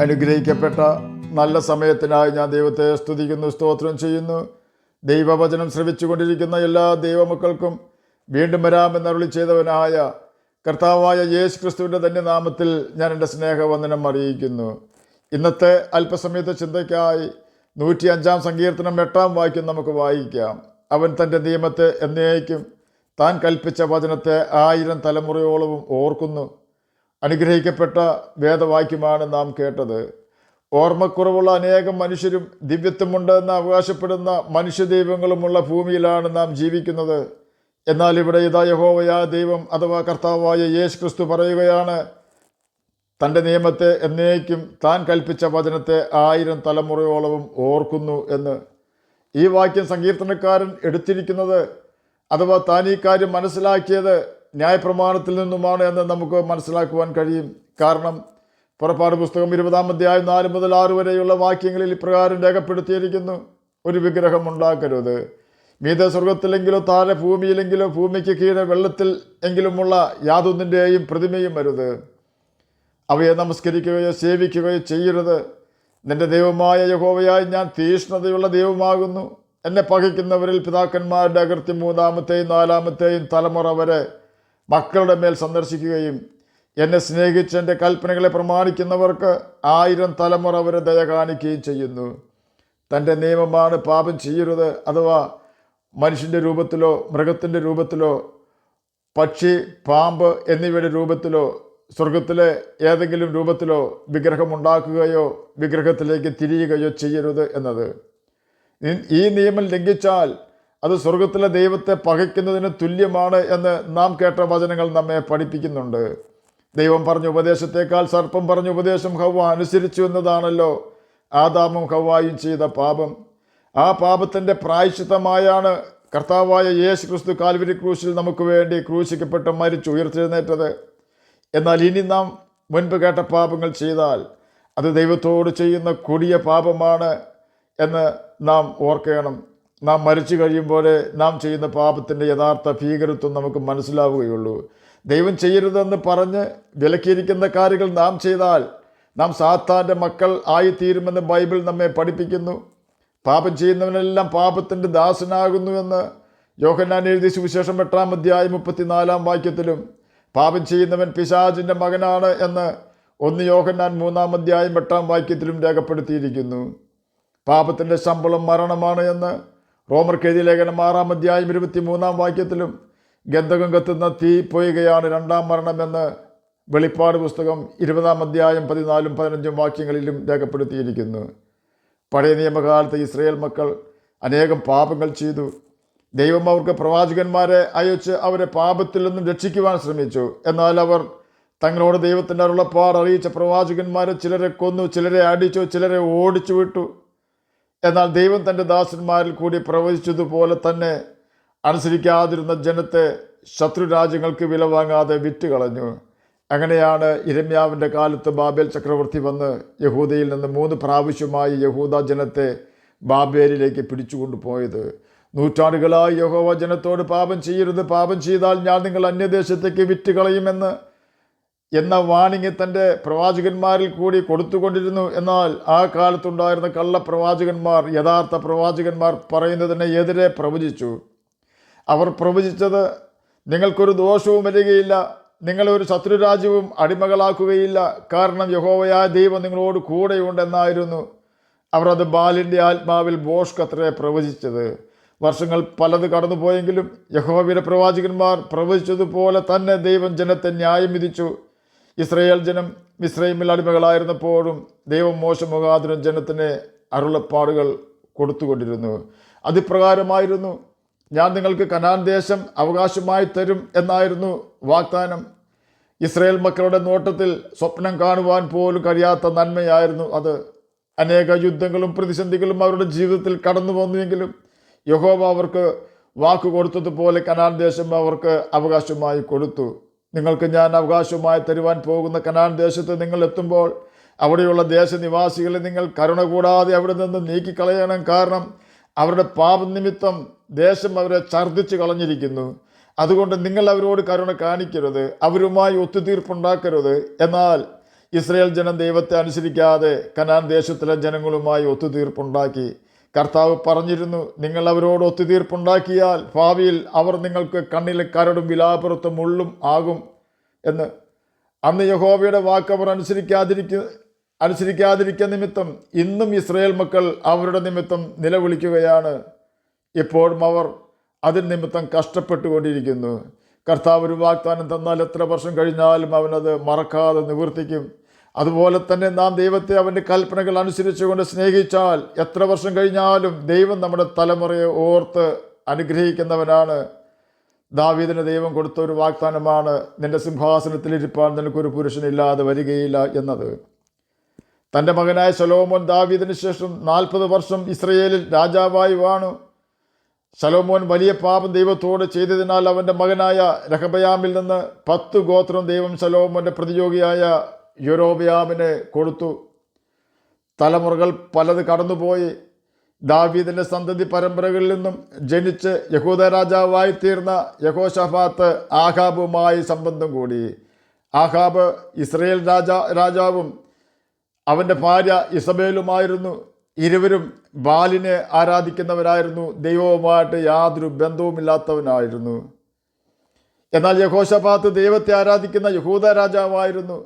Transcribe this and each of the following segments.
അനുഗ്രഹിക്കപ്പെട്ട നല്ല സമയത്തിനായി ഞാൻ ദൈവത്തെ സ്തുതിക്കുന്നു, സ്തോത്രം ചെയ്യുന്നു. ദൈവവചനം ശ്രവിച്ചുകൊണ്ടിരിക്കുന്ന എല്ലാ ദൈവമക്കൾക്കും വീണ്ടും വരാമെന്നരുളി ചെയ്തവനായ കർത്താവായ യേശു ക്രിസ്തുവിൻ്റെ തന്നെ നാമത്തിൽ ഞാൻ എൻ്റെ സ്നേഹവന്ദനം അറിയിക്കുന്നു. ഇന്നത്തെ അല്പസമയത്തെ ചിന്തയ്ക്കായി 105 സങ്കീർത്തനം 8 വാക്യം നമുക്ക് വായിക്കാം. അവൻ തൻ്റെ നിയമത്തെ എന്നേക്കും താൻ കൽപ്പിച്ച വചനത്തെ 1000 തലമുറയോളവും ഓർക്കുന്നു. അനുഗ്രഹിക്കപ്പെട്ട വേദവാക്യമാണ് നാം കേട്ടത്. ഓർമ്മക്കുറവുള്ള അനേകം മനുഷ്യരും ദിവ്യത്വമുണ്ടെന്ന് അവകാശപ്പെടുന്ന മനുഷ്യദൈവങ്ങളുമുള്ള ഭൂമിയിലാണ് നാം ജീവിക്കുന്നത്. എന്നാൽ ഇവിടെ ഇതാ യഹോവയായ ദൈവം അഥവാ കർത്താവായ യേശു ക്രിസ്തു പറയുകയാണ്, തൻ്റെ നിയമത്തെ എന്നേക്കും താൻ കൽപ്പിച്ച വചനത്തെ 1000 തലമുറയോളവും ഓർക്കുന്നു എന്ന്. ഈ വാക്യം സങ്കീർത്തനക്കാരൻ എടുത്തിരിക്കുന്നത് അഥവാ താൻ ഈ കാര്യം മനസ്സിലാക്കിയത് ന്യായപ്രമാണത്തിൽ നിന്നുമാണ് എന്ന് നമുക്ക് മനസ്സിലാക്കുവാൻ കഴിയും. കാരണം പുറപ്പാട് പുസ്തകം 20-ാം അധ്യായം 4 മുതൽ 6 വരെയുള്ള വാക്യങ്ങളിൽ ഇപ്രകാരം രേഖപ്പെടുത്തിയിരിക്കുന്നു: ഒരു വിഗ്രഹം ഉണ്ടാക്കരുത്. മീതെ സ്വർഗത്തിലെങ്കിലോ താഴെ ഭൂമിയിലെങ്കിലോ ഭൂമിക്ക് കീഴെ വെള്ളത്തിൽ എങ്കിലുമുള്ള യാതൊന്നിൻ്റെയും പ്രതിമയും വരുത്. അവയെ നമസ്കരിക്കുകയോ സേവിക്കുകയോ ചെയ്യരുത്. നിന്റെ ദൈവമായ യഹോവയായി ഞാൻ തീഷ്ണതയുള്ള ദൈവമാകുന്നു. എന്നെ പകയ്ക്കുന്നവരിൽ പിതാക്കന്മാരുടെ അകൃത്യം 3-ാമത്തെയും 4-ാമത്തെയും തലമുറ വരെ മക്കളുടെ മേൽ സന്ദർശിക്കുകയും എന്നെ സ്നേഹിച്ച് എൻ്റെ കൽപ്പനകളെ പ്രമാണിക്കുന്നവർക്ക് 1000 തലമുറ വരെ ദയ കാണിക്കുകയും ചെയ്യുന്നു. തൻ്റെ നിയമമാണ് പാപം ചെയ്യരുത്. അഥവാ മനുഷ്യൻ്റെ രൂപത്തിലോ മൃഗത്തിൻ്റെ രൂപത്തിലോ പക്ഷി, പാമ്പ് എന്നിവയുടെ രൂപത്തിലോ സ്വർഗത്തിലെ ഏതെങ്കിലും രൂപത്തിലോ വിഗ്രഹമുണ്ടാക്കുകയോ വിഗ്രഹത്തിലേക്ക് തിരിയുകയോ ചെയ്യരുത് എന്നത്. ഈ നിയമം ലംഘിച്ചാൽ അത് സ്വർഗത്തിലെ ദൈവത്തെ പകയ്ക്കുന്നതിന് തുല്യമാണ് എന്ന് നാം കേട്ട വചനങ്ങൾ നമ്മെ പഠിപ്പിക്കുന്നുണ്ട്. ദൈവം പറഞ്ഞ ഉപദേശത്തേക്കാൾ സർപ്പം പറഞ്ഞ ഉപദേശം ഹവ്വ അനുസരിച്ചു എന്നതാണല്ലോ ആദാമും ഹവ്വായും ചെയ്ത പാപം. ആ പാപത്തിൻ്റെ പ്രായശ്ചിത്തമായാണ് കർത്താവായ യേശു ക്രിസ്തു കാൽവരി ക്രൂശിൽ നമുക്ക് വേണ്ടി ക്രൂശിക്കപ്പെട്ട് മരിച്ചു ഉയർത്തെഴുന്നേറ്റത്. എന്നാൽ ഇനി നാം മുൻപ് കേട്ട പാപങ്ങൾ ചെയ്താൽ അത് ദൈവത്തോട് ചെയ്യുന്ന കൊടിയ പാപമാണ് എന്ന് നാം ഓർക്കണം. നാം മരിച്ചു കഴിയുമ്പോൾ നാം ചെയ്യുന്ന പാപത്തിൻ്റെ യഥാർത്ഥ ഭീകരത്വം നമുക്ക് മനസ്സിലാവുകയുള്ളൂ. ദൈവം ചെയ്യരുതെന്ന് പറഞ്ഞ് വിലക്കിയിരിക്കുന്ന കാര്യങ്ങൾ നാം ചെയ്താൽ നാം സാത്താൻ്റെ മക്കൾ ആയിത്തീരുമെന്ന് ബൈബിൾ നമ്മെ പഠിപ്പിക്കുന്നു. പാപം ചെയ്യുന്നവനെല്ലാം പാപത്തിൻ്റെ ദാസനാകുന്നുവെന്ന് യോഹന്നാൻ എഴുതിയ സുവിശേഷം 8-ാം അധ്യായം 34-ാം വാക്യത്തിലും പാപം ചെയ്യുന്നവൻ പിശാചിൻ്റെ മകനാണ് എന്ന് 1 യോഹന്നാൻ 3-ാം അധ്യായം 8-ാം വാക്യത്തിലും രേഖപ്പെടുത്തിയിരിക്കുന്നു. പാപത്തിൻ്റെ ശമ്പളം മരണമാണ് എന്ന് റോമർക്ക് എഴുതിയ ലേഖനം 6-ാം അധ്യായം 23-ാം വാക്യത്തിലും ഗന്ധകം കത്തുന്ന തീ പൊയ്കയാണ് 2-ാം മരണമെന്ന് വെളിപ്പാട് പുസ്തകം 20-ാം അധ്യായം 14-ും 15-ഉം വാക്യങ്ങളിലും രേഖപ്പെടുത്തിയിരിക്കുന്നു. പഴയ നിയമകാലത്ത് ഇസ്രായേൽ മക്കൾ അനേകം പാപങ്ങൾ ചെയ്തു. ദൈവം അവർക്ക് പ്രവാചകന്മാരെ അയച്ച് അവരെ പാപത്തിൽ നിന്നും രക്ഷിക്കുവാൻ ശ്രമിച്ചു. എന്നാൽ അവർ തങ്ങളോട് ദൈവത്തിൻ്റെ അരുളപ്പാട് അറിയിച്ച പ്രവാചകന്മാരെ ചിലരെ കൊന്നു, ചിലരെ അടിച്ചു, ചിലരെ ഓടിച്ചു വിട്ടു. എന്നാൽ ദൈവം തൻ്റെ ദാസന്മാരിൽ കൂടി പ്രവചിച്ചതുപോലെ തന്നെ അനുസരിക്കാതിരുന്ന ജനത്തെ ശത്രു രാജ്യങ്ങൾക്ക് വില വാങ്ങാതെ വിറ്റുകളഞ്ഞു. അങ്ങനെയാണ് യിരെമ്യാവിൻ്റെ കാലത്ത് ബാബേൽ ചക്രവർത്തി വന്ന് യഹൂദയിൽ നിന്ന് 3 പ്രാവശ്യമായി യഹൂദ ജനത്തെ ബാബേലിലേക്ക് പിടിച്ചുകൊണ്ടുപോയത്. നൂറ്റാണ്ടുകളായി യഹോവ ജനത്തോട് പാപം ചെയ്യരുത്, പാപം ചെയ്താൽ ഞാൻ നിങ്ങൾ അന്യദേശത്തേക്ക് വിറ്റുകളയുമെന്ന് എന്ന വാണിംഗ് തൻ്റെ പ്രവാചകന്മാരിൽ കൂടി കൊടുത്തുകൊണ്ടിരുന്നു. എന്നാൽ ആ കാലത്തുണ്ടായിരുന്ന കള്ളപ്രവാചകന്മാർ യഥാർത്ഥ പ്രവാചകന്മാർ പറയുന്നതിന് എതിരെ പ്രവചിച്ചു. അവർ പ്രവചിച്ചത് നിങ്ങൾക്കൊരു ദോഷവും വരികയില്ല, നിങ്ങളെ ഒരു ശത്രുരാജ്യവും അടിമകളാക്കുകയില്ല, കാരണം യഹോവയായ ദൈവം നിങ്ങളോട് കൂടെയുണ്ടെന്നായിരുന്നു. അവർ അത് ബാലിൻ്റെ ആത്മാവിൽ ബോഷ്കത്രേ പ്രവചിച്ചത്. വർഷങ്ങൾ പലത് കടന്നുപോയെങ്കിലും യഹോവയുടെ പ്രവാചകന്മാർ പ്രവചിച്ചതുപോലെ തന്നെ ദൈവം ജനത്തെ ന്യായം വിധിച്ചു. ഇസ്രായേൽ ജനം മിസ്രൈമിൽ അടിമകളായിരുന്നപ്പോഴും ദൈവം മോശെ മുഖാന്തരം ജനത്തിന് അരുളപ്പാടുകൾ കൊടുത്തുകൊണ്ടിരുന്നു. അതിപ്രകാരമായിരുന്നു, ഞാൻ നിങ്ങൾക്ക് കനാൻ ദേശം അവകാശമായി തരും എന്നായിരുന്നു വാഗ്ദാനം. ഇസ്രായേൽ മക്കളുടെ നോട്ടത്തിൽ സ്വപ്നം കാണുവാൻ പോലും കഴിയാത്ത നന്മയായിരുന്നു അത്. അനേക യുദ്ധങ്ങളും പ്രതിസന്ധികളും അവരുടെ ജീവിതത്തിൽ കടന്നു വന്നുവെങ്കിലും യഹോവ അവർക്ക് വാക്ക് കൊടുത്തതുപോലെ കനാൻ ദേശം അവർക്ക് അവകാശമായി കൊടുത്തു. നിങ്ങൾക്ക് ഞാൻ അവകാശമായി തരുവാൻ പോകുന്ന കനാൻ ദേശത്ത് നിങ്ങൾ എത്തുമ്പോൾ അവിടെയുള്ള ദേശനിവാസികളെ നിങ്ങൾ കരുണ കൂടാതെ അവിടെ നിന്ന് നീക്കിക്കളയണം. കാരണം അവരുടെ പാപനിമിത്തം ദേശം അവരെ ഛർദ്ദിച്ച് കളഞ്ഞിരിക്കുന്നു. അതുകൊണ്ട് നിങ്ങൾ അവരോട് കരുണ കാണിക്കരുത്, അവരുമായി ഒത്തുതീർപ്പുണ്ടാക്കരുത്. എന്നാൽ ഇസ്രയേൽ ജനം ദൈവത്തെ അനുസരിക്കാതെ കനാൻ ദേശത്തിലെ ജനങ്ങളുമായി ഒത്തുതീർപ്പുണ്ടാക്കി. കർത്താവ് പറഞ്ഞിരുന്നു, നിങ്ങൾ അവരോട് ഒത്തുതീർപ്പുണ്ടാക്കിയാൽ ഭാവിയിൽ അവർ നിങ്ങൾക്ക് കണ്ണിലെ കരടും വിലാപ്പുറത്തും മുള്ളും ആകും എന്ന്. അന്ന് യഹോവയുടെ വാക്ക് അവർ അനുസരിക്കാതിരിക്കുക നിമിത്തം ഇന്നും ഇസ്രയേൽ മക്കൾ അവരുടെ നിമിത്തം നിലവിളിക്കുകയാണ്. ഇപ്പോഴും അവർ അതിന് നിമിത്തം കഷ്ടപ്പെട്ടുകൊണ്ടിരിക്കുന്നു. കർത്താവ് ഒരു വാഗ്ദാനം തന്നാൽ എത്ര വർഷം കഴിഞ്ഞാലും അവനത് മറക്കാതെ നിവർത്തിക്കും. അതുപോലെ തന്നെ നാം ദൈവത്തെ അവൻ്റെ കൽപ്പനകൾ അനുസരിച്ചുകൊണ്ട് സ്നേഹിച്ചാൽ എത്ര വർഷം കഴിഞ്ഞാലും ദൈവം നമ്മുടെ തലമുറയെ ഓർത്ത് അനുഗ്രഹിക്കുന്നവനാണ്. ദാവീദിന് ദൈവം കൊടുത്ത ഒരു വാഗ്ദാനമാണ്, നിന്റെ സിംഹാസനത്തിലിരിപ്പാൻ നിനക്കൊരു പുരുഷനില്ലാതെ വരികയില്ല എന്നത്. തൻ്റെ മകനായ ശലോമോൻ ദാവീദിന് ശേഷം 40 വർഷം ഇസ്രയേലിൽ രാജാവായി വാണു. ശലോമോൻ വലിയ പാപം ദൈവത്തോട് ചെയ്തതിനാൽ അവൻ്റെ മകനായ രഹബയാമിൽ നിന്ന് 10 ഗോത്രം ദൈവം ശലോമോൻ്റെ പ്രതിയോഗിയായ യൊരോബയാമിനെ കൊടുത്തു. തലമുറകൾ പലത് കടന്നുപോയി. ദാവീദിൻ്റെ സന്തതി പരമ്പരകളിൽ നിന്നും ജനിച്ച് യഹൂദ രാജാവായി തീർന്ന യഹോശഫാത്ത് ആഹാബുമായി സംബന്ധം കൂടി. ആഹാബ് ഇസ്രയേൽ രാജാവും അവൻ്റെ ഭാര്യ ഇസബേലുമായിരുന്നു. ഇരുവരും ബാലിനെ ആരാധിക്കുന്നവരായിരുന്നു. ദൈവവുമായിട്ട് യാതൊരു ബന്ധവുമില്ലാത്തവനായിരുന്നു. എന്നാൽ യഹോശഫാത്ത് ദൈവത്തെ ആരാധിക്കുന്ന യഹൂദ രാജാവായിരുന്നു.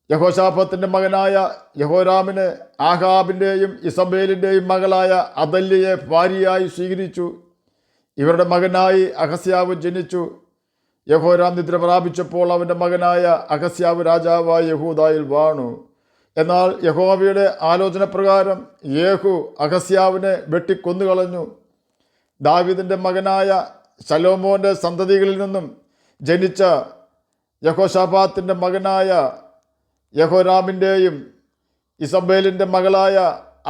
യഹോശാഫാത്തിൻ്റെ മകനായ യഹോരാമിനെ ആഹാബിൻ്റെയും ഇസബേലിൻ്റെയും മകളായ അദല്യയെ ഭാര്യയായി സ്വീകരിച്ചു. ഇവരുടെ മകനായി അഹസ്യാവ് ജനിച്ചു. യഹോരാം നിദ്ര പ്രാപിച്ചപ്പോൾ അവൻ്റെ മകനായ അഹസ്യാവ് രാജാവായി യഹൂദായിൽ വാണു. എന്നാൽ യഹോവയുടെ ആലോചന പ്രകാരം യേഹു അഹസ്യാവിനെ വെട്ടിക്കൊന്നുകളഞ്ഞു. ദാവീദിൻ്റെ മകനായ ശലോമോൻ്റെ സന്തതികളിൽ നിന്നും ജനിച്ച യഹോശാഫാത്തിൻ്റെ മകനായ യഹോരാമിൻ്റെയും ഇസബേലിൻ്റെ മകളായ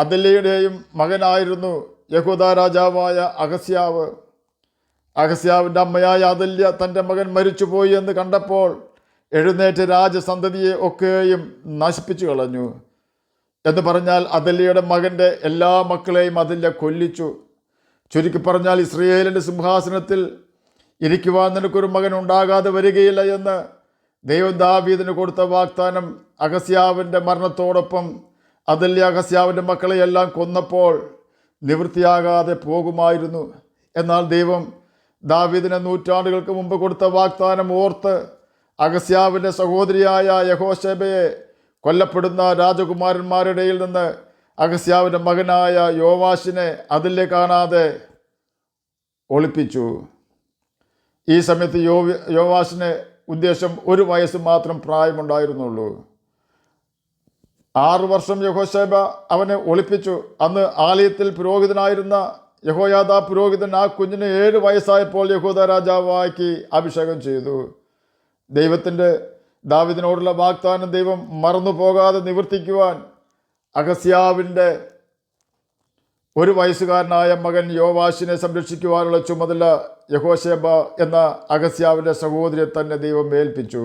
അദല്യയുടെയും മകനായിരുന്നു യഹൂദ രാജാവായ അഹസ്യാവ്. അഹസ്യാവിൻ്റെ അമ്മയായ അദല്യ തൻ്റെ മകൻ മരിച്ചുപോയി എന്ന് കണ്ടപ്പോൾ എഴുന്നേറ്റ് രാജസന്തതിയെ ഒക്കെയും നശിപ്പിച്ചു കളഞ്ഞു. എന്ന് പറഞ്ഞാൽ അദല്യയുടെ മകൻ്റെ എല്ലാ മക്കളെയും അദല്യ കൊല്ലിച്ചു. ചുരുക്കി പറഞ്ഞാൽ ഇസ്രയേലിൻ്റെ സിംഹാസനത്തിൽ ഇരിക്കുവാൻ നിനക്കൊരു മകൻ ഉണ്ടാകാതെ വരികയില്ല എന്ന് ദൈവം ദാവീദിന് കൊടുത്ത വാഗ്ദാനം അഹസ്യാവിൻ്റെ മരണത്തോടൊപ്പം അദല്യ അഹസ്യാവിൻ്റെ മക്കളെയെല്ലാം കൊന്നപ്പോൾ നിവൃത്തിയാകാതെ പോകുമായിരുന്നു. എന്നാൽ ദൈവം ദാവീദിന് നൂറ്റാണ്ടുകൾക്ക് മുമ്പ് കൊടുത്ത വാഗ്ദാനം ഓർത്ത് അഹസ്യാവിൻ്റെ സഹോദരിയായ യഹോശബയെ കൊല്ലപ്പെടുന്ന രാജകുമാരന്മാരുടെ ഇടയിൽ നിന്ന് അഹസ്യാവിൻ്റെ മകനായ യോവാശിനെ അതിലെ കാണാതെ ഒളിപ്പിച്ചു. ഈ സമയത്ത് യോവാശിന് ഉദ്ദേശം 1 വയസ്സ് മാത്രം പ്രായമുണ്ടായിരുന്നുള്ളൂ. 6 വർഷം യഹോശബ അവനെ ഒളിപ്പിച്ചു. അന്ന് ആലയത്തിൽ പുരോഹിതനായിരുന്ന യഹോയാദാ പുരോഹിതൻ ആ കുഞ്ഞിന് 7 വയസ്സായപ്പോൾ യഹൂദ രാജാവാക്കി അഭിഷേകം ചെയ്തു. ദൈവത്തിൻ്റെ ദാവീദിനോടുള്ള വാഗ്ദാനം ദൈവം മറന്നു പോകാതെ നിവർത്തിക്കുവാൻ അഹസ്യാവിൻ്റെ 1 വയസ്സുകാരനായ മകൻ യോവാശിനെ സംരക്ഷിക്കുവാനുള്ള ചുമതല യഹോശബ എന്ന അഹസ്യാവിൻ്റെ സഹോദരിയെ തന്നെ ദൈവം ഏൽപ്പിച്ചു.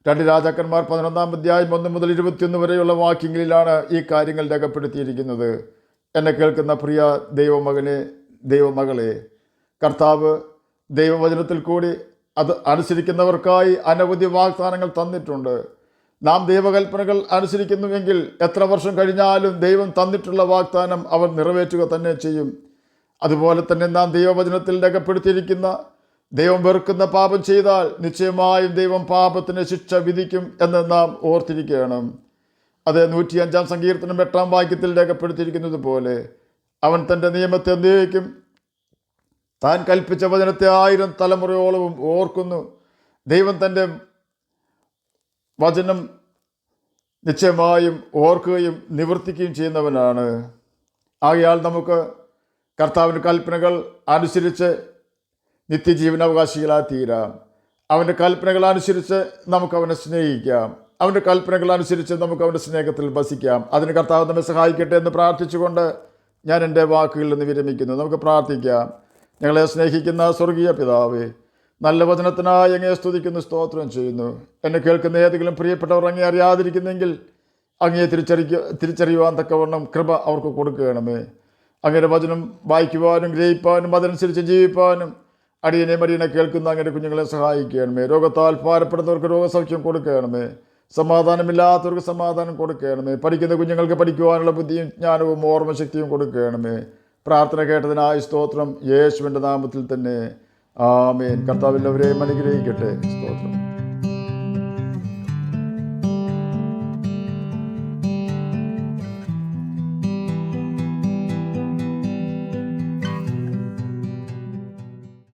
2 രാജാക്കന്മാർ 11-ാം അധ്യായം 1 മുതൽ 21 വരെയുള്ള വാക്യങ്ങളിലാണ് ഈ കാര്യങ്ങൾ രേഖപ്പെടുത്തിയിരിക്കുന്നത്. എന്നെ കേൾക്കുന്ന പ്രിയ ദൈവമകനെ, ദൈവമകളെ, കർത്താവ് ദൈവവചനത്തിൽ കൂടി അത് അനുസരിക്കുന്നവർക്കായി അനവധി വാഗ്ദാനങ്ങൾ തന്നിട്ടുണ്ട്. നാം ദൈവകൽപ്പനകൾ അനുസരിക്കുന്നുവെങ്കിൽ എത്ര വർഷം കഴിഞ്ഞാലും ദൈവം തന്നിട്ടുള്ള വാഗ്ദാനം അവർ നിറവേറ്റുക തന്നെ ചെയ്യും. അതുപോലെ തന്നെ നാം ദൈവവചനത്തിൽ രേഖപ്പെടുത്തിയിരിക്കുന്ന ദൈവം വെറുക്കുന്ന പാപം ചെയ്താൽ നിശ്ചയമായും ദൈവം പാപത്തിന് ശിക്ഷ വിധിക്കും എന്ന് നാം ഓർത്തിരിക്കണം. അത് 105-ാം സങ്കീർത്തനം 8-ാം വാക്യത്തിൽ രേഖപ്പെടുത്തിയിരിക്കുന്നത് പോലെ അവൻ തൻ്റെ നിയമത്തെ എന്നേക്കും താൻ കൽപ്പിച്ച വചനത്തെ 1000 തലമുറയോളവും ഓർക്കുന്നു. ദൈവം തൻ്റെ വചനം നിശ്ചയമായും ഓർക്കുകയും നിവർത്തിക്കുകയും ചെയ്യുന്നവനാണ്. ആകയാൽ നമുക്ക് കർത്താവിൻ്റെ കൽപ്പനകൾ അനുസരിച്ച് നിത്യജീവനാവകാശികളായി തീരാം. അവൻ്റെ കൽപ്പനകൾ അനുസരിച്ച് നമുക്ക് അവനെ സ്നേഹിക്കാം. അവൻ്റെ കൽപ്പനകൾ അനുസരിച്ച് നമുക്ക് അവൻ്റെ സ്നേഹത്തിൽ വസിക്കാം. അതിന് കർത്താവ് നമ്മെ സഹായിക്കട്ടെ എന്ന് പ്രാർത്ഥിച്ചുകൊണ്ട് ഞാൻ എൻ്റെ വാക്കുകളിൽ നിന്ന് വിരമിക്കുന്നു. നമുക്ക് പ്രാർത്ഥിക്കാം. ഞങ്ങളെ സ്നേഹിക്കുന്ന സ്വർഗീയ പിതാവേ, നല്ല വചനത്തിനായി അങ്ങയെ സ്തുതിക്കുന്നു, സ്തോത്രം ചെയ്യുന്നു. എന്നെ കേൾക്കുന്ന ഏതെങ്കിലും പ്രിയപ്പെട്ടവർ അങ്ങേ അറിയാതിരിക്കുന്നെങ്കിൽ അങ്ങയെ തിരിച്ചറിയുവാൻ തക്കവണ്ണം കൃപ അവർക്ക് കൊടുക്കണമേ. അങ്ങയുടെ വചനം വായിക്കുവാനും ഗ്രഹിപ്പാനും അതനുസരിച്ച് ജീവിപ്പാനും അടിയനെ കേൾക്കുന്ന അങ്ങയുടെ കുഞ്ഞുങ്ങളെ സഹായിക്കണമേ. രോഗത്താൽ ഭാരപ്പെടുന്നവർക്ക് രോഗസൗഖ്യം കൊടുക്കണമേ. സമാധാനമില്ലാത്തവർക്ക് സമാധാനം കൊടുക്കണമേ. പഠിക്കുന്ന കുഞ്ഞുങ്ങൾക്ക് പഠിക്കുവാനുള്ള ബുദ്ധിയും ജ്ഞാനവും ഓർമ്മശക്തിയും കൊടുക്കണമേ. പ്രാർത്ഥന കേട്ടതിനായി സ്തോത്രം. യേശുവിൻ്റെ നാമത്തിൽ തന്നെ ആമേൻ. കർത്താവ് എല്ലാവരെയും അനുഗ്രഹിക്കട്ടെ. സ്തോത്രം.